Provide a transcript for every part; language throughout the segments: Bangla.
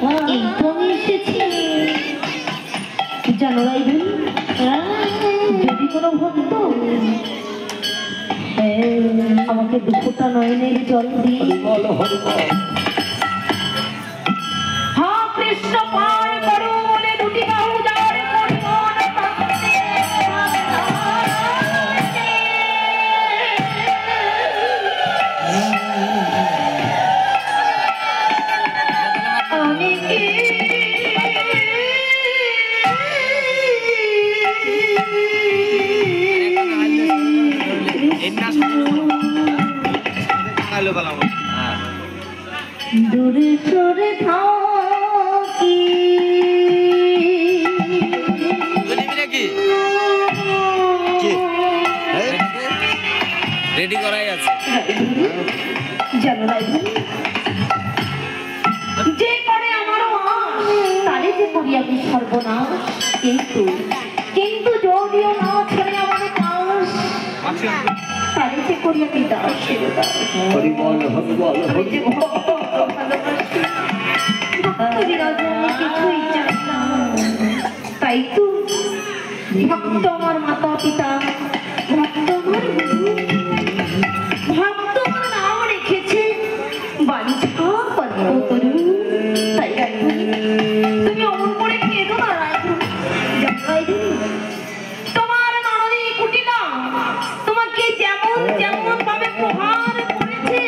এই তো আমি এসেছি। জানো রাইবেন, যদি কোনো ভক্ত আমাকে দুপুরটা নয়নের জল দিয়ে হ্যাঁ কৃষ্ণ পায় করো বলে দুটি বাহু যাওয়ার দূরে সরে থাকি রেডি করাই আছে জানো রাইবেন, যে করে আমারও তারে যে করি আমি সর্বনাশ, কিন্তু কিন্তু যদিও না ছেড়ে আমার কাজ তারে যে করি আমি দাস কিছুই চাই না। তাই তো ভক্ত আমার মাতা পিতা, ভক্ত আমার গুরু, ভক্ত আমার নাম রেখেছে বাঞ্ছা কল্পতরু। তাই তুমি অমন করে কেঁদো না রাইধু। তোমার নরনী কুটিলা তোমাকে যেমন যেমন ভাবে প্রহার করেছে,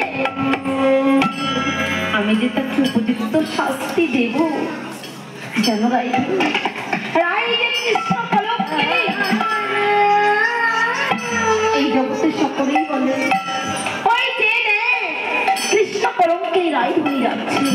আমি যে তাকে উপযুক্ত শাস্তি দেব। জানো রাইধু, রাইধের কৃষ্ণ কলঙ্কে এই জগতে সকলেই বলে ওই যে কৃষ্ণ কলঙ্কে রাইধ হয়ে যাচ্ছে।